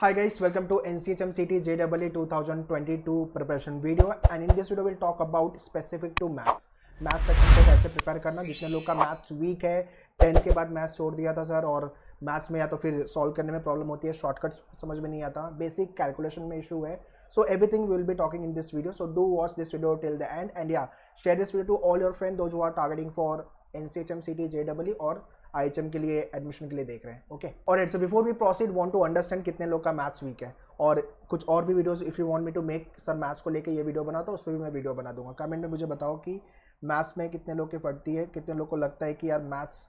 Hi guys, welcome to NCHM CT JEE 2022 preparation video, and in this video we'll talk about specific to maths. Maths section को कैसे prepare करना, जितने लोग का maths weak है, 10th के बाद मैथ्स छोड़ दिया था सर, और मैथ्स में या तो फिर सॉल्व करने में प्रॉब्लम होती है, शॉर्टकट समझ में नहीं आता, बेसिक कैलकुलेशन में इशू है. So everything we will be talking in this video. So do watch this video till the end, and yeah, share this video to all your friends, those who are targeting for NCHM CT JEE और IHM के लिए admission के लिए देख रहे हैं. Okay, और so before we proceed want to understand कितने लोग का मैथ्स वीक है, और कुछ और भी videos if you want me to make sir maths को लेके ये वीडियो बनाता हूँ, उस पर भी मैं वीडियो बना दूंगा. कमेंट में मुझे बताओ कि मैथ्स में कितने लोग की पड़ती है, कितने लोग को लगता है कि यार मैथ्स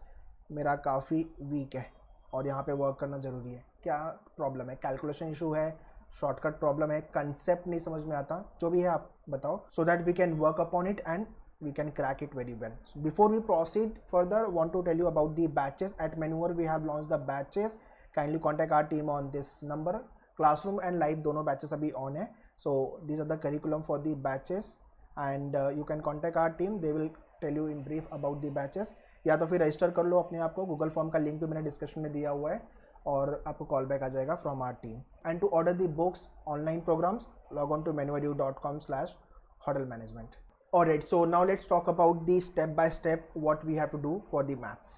मेरा काफ़ी वीक है और यहाँ पे वर्क करना ज़रूरी है. क्या प्रॉब्लम है, कैलकुलेशन इशू है, शॉर्टकट प्रॉब्लम है, कंसेप्ट नहीं समझ में आता, जो भी है आप बताओ, so that we can work upon it and we can crack it very well. So before we proceed further, want to tell you about the batches. At Maneuver we have launched the batches. Kindly contact our team on this number. Classroom and live दोनों batches अभी on है. So these are the curriculum for the batches, and you can contact our team. They will tell you in brief about the batches. या तो फिर register कर लो अपने आप को, गूगल फॉर्म का लिंक भी मैंने डिस्क्रिप्शन में दिया हुआ है, और आपको कॉल बैक आ जाएगा from our team. And to order the books online programmes log on to manueru.com/hotelmanagement. Alright, so now let's talk about the step by step what we have to do for the maths.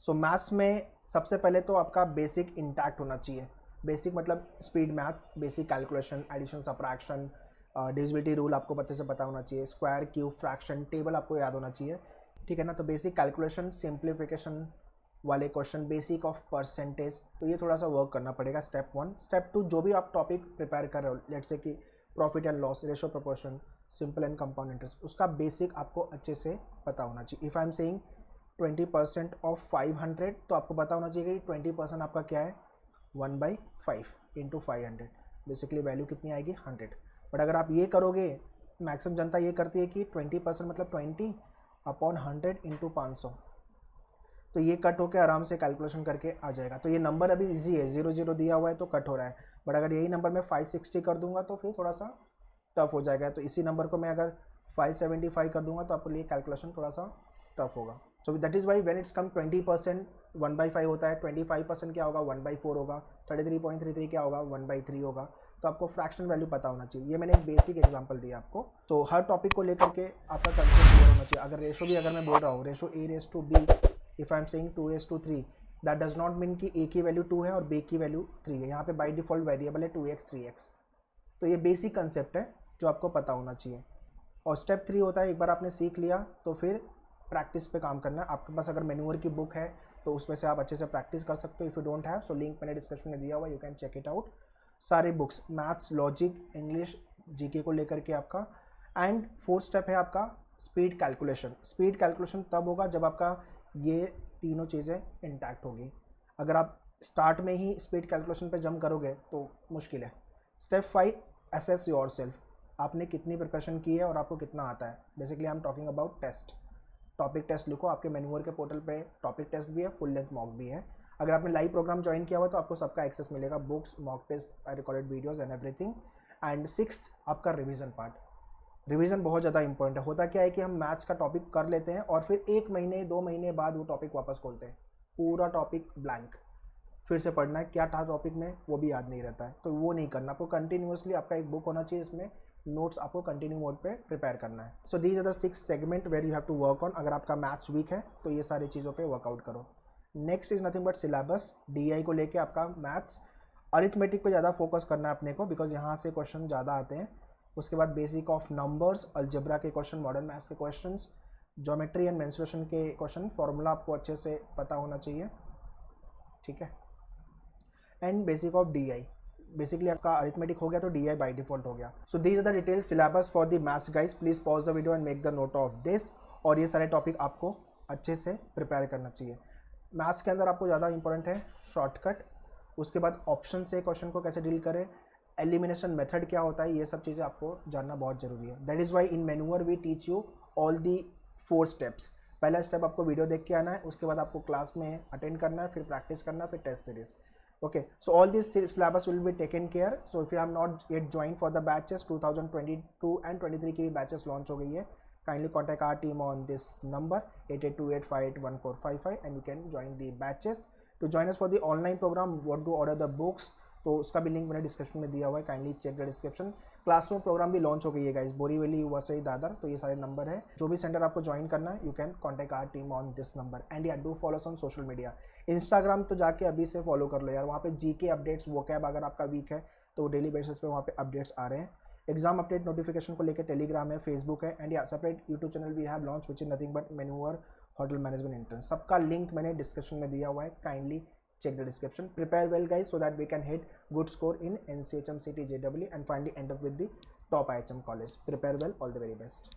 So maths में सबसे पहले तो आपका basic intact होना चाहिए. Basic मतलब speed maths, basic calculation, addition, subtraction, divisibility rule आपको पते से पता होना चाहिए, स्क्वायर, क्यूब, फ्रैक्शन, टेबल आपको याद होना चाहिए, ठीक है ना. तो बेसिक कैलकुलेशन, सिंप्लीफिकेशन वाले क्वेश्चन, बेसिक ऑफ परसेंटेज, तो ये थोड़ा सा वर्क करना पड़ेगा. स्टेप 1. स्टेप 2, जो भी आप टॉपिक प्रिपेयर कर रहे हो, लेट्स से कि profit and loss, ratio proportion, simple and compound interest, उसका बेसिक आपको अच्छे से पता होना चाहिए. If I am saying 20% of 500, तो आपको पता होना चाहिए कि 20% आपका क्या है, 1/5 इंटू 500, बेसिकली वैल्यू कितनी आएगी, 100. बट अगर आप ये करोगे, मैक्सिमम जनता ये करती है कि 20% मतलब 20/100 इंटू 500, तो ये कट होकर आराम से कैलकुलेशन करके आ जाएगा. तो ये नंबर अभी इजी है, 0 दिया हुआ है तो कट हो रहा है, बट अगर यही नंबर मैं 560 कर दूंगा तो फिर थोड़ा सा टफ हो जाएगा. तो इसी नंबर को मैं अगर 575 कर दूंगा तो आपके लिए कैलकुलेशन थोड़ा सा टफ होगा. So that is why when it's कम 20% 1/5 होता है, 25% क्या होगा, 1/4 होगा, 33.33 क्या होगा, 1/3 होगा. तो आपको फ्रैक्शन वैल्यू पता होना चाहिए. ये मैंने एक बेसिक एग्जांपल दिया आपको. तो हर टॉपिक को लेकर के आपका कंसेप्ट क्लियर होना चाहिए. अगर रेशो भी अगर मैं बोल रहा हूँ, ratio A/B, if I am saying 2:3, that does not mean कि A की वैल्यू 2 है और B की वैल्यू 3 है. यहाँ पे बाई डिफॉल्ट वेरिएबल है 2x 3x. तो ये बेसिक कंसेप्ट है जो आपको पता होना चाहिए. और स्टेप 3 होता है, एक बार आपने सीख लिया तो फिर प्रैक्टिस पे काम करना है. आपके पास अगर मैन्यूअर की बुक है तो उसमें से आप अच्छे से प्रैक्टिस कर सकते हो. If you don't have, so link मैंने डिस्क्रिप्शन में दिया हुआ, you can check it out. सारे books, maths, logic, English, GK को लेकर के आपका. एंड 4th स्टेप है आपका स्पीड कैलकुलेशन. स्पीड कैलकुलेशन तब होगा जब आपका ये तीनों चीज़ें इंटैक्ट होगी. अगर आप स्टार्ट में ही स्पीड कैलकुलेशन पे जंप करोगे तो मुश्किल है. Step 5, assess your self. आपने कितनी प्रिपरेशन की है और आपको कितना आता है. Basically I am talking about test. Topic test लिखो, आपके मैन्यूअर के पोर्टल पे टॉपिक टेस्ट भी है, फुल लेंथ मॉक भी है. अगर आपने लाइव प्रोग्राम ज्वाइन किया हुआ तो आपको सबका एक्सेस मिलेगा, books, mock test, recorded videos and everything. And 6th आपका रिवीजन पार्ट. रिवीजन बहुत ज़्यादा इंपॉर्टेंट है. होता क्या है कि हम मैथ्स का टॉपिक कर लेते हैं और फिर 1 महीने 2 महीने बाद वो टॉपिक वापस खोलते हैं, पूरा टॉपिक ब्लैंक, फिर से पढ़ना है क्या था टॉपिक में वो भी याद नहीं रहता है. तो वो नहीं करना. आपको कंटिन्यूसली आपका एक बुक होना चाहिए, इसमें नोट्स आपको कंटिन्यू मोड पे प्रिपेयर करना है. So these are the 6 segment where you have to work on. अगर आपका मैथ्स वीक है तो ये सारी चीज़ों पे वर्कआउट करो. Next is nothing but syllabus. DI को लेके आपका मैथ्स, अरिथमेटिक पे ज़्यादा फोकस करना है अपने को, बिकॉज यहाँ से क्वेश्चन ज़्यादा आते हैं. उसके बाद बेसिक ऑफ नंबर्स, अलजेब्रा के क्वेश्चन, मॉडर्न मैथ्स के क्वेश्चन, ज्योमेट्री एंड मेंस्ट्रुएशन के क्वेश्चन, फॉर्मूला आपको अच्छे से पता होना चाहिए, ठीक है. And basic of DI. Basically आपका अरिथमेटिक हो गया तो DI बाय डिफॉल्ट हो गया. So these are the details syllabus for the maths guys. Please pause the video and make the note of this. और ये सारे टॉपिक आपको अच्छे से प्रिपेयर करना चाहिए. मैथ्स के अंदर आपको ज़्यादा इंपॉर्टेंट है शॉर्टकट, उसके बाद ऑप्शन से क्वेश्चन को कैसे डील करें, एलिमिनेशन मेथड क्या होता है, ये सब चीज़ें आपको जानना बहुत ज़रूरी है. That is why in Manueru we teach you all the 4 steps. पहला स्टेप आपको वीडियो देख के आना है, उसके बाद आपको क्लास में अटेंड करना है, फिर प्रैक्टिस करना है, फिर test series. Okay, so all these syllabus will be taken care. So if you have not yet joined for the batches, 2022 and 23 की भी batches launch हो गई है. Kindly contact our team on this number 8828581455 and you can join the batches. To join us for the online program, what to order the books, तो उसका भी link मैंने description में दिया हुआ है, kindly check the description. Classroom programme भी launch हो गई है गाइस, बोरीवली, वसई, दादर, तो ये सारे नंबर है। जो भी सेंटर आपको ज्वाइन करना है you can contact our team on this number. And या do follow on social media, Instagram तो जाके अभी से फॉलो कर लो यार, वहाँ पे जीके अपडेट्स, वोकैब अगर आपका वीक है तो डेली बेसिस पे वहाँ पे अपडेट्स आ रहे हैं। एग्जाम अपडेट नोटिफिकेशन को लेकर टेलीग्राम है, फेसबुक है, एंड या separate YouTube channel we have launch which is nothing but Manueru hotel management entrance. सबका लिंक मैंने डिस्क्रिप्शन में दिया हुआ है, kindly check the description. Prepare well guys so that we can hit good score in NCHM, CT, JEE and finally end up with the top IHM college. Prepare well, all the very best.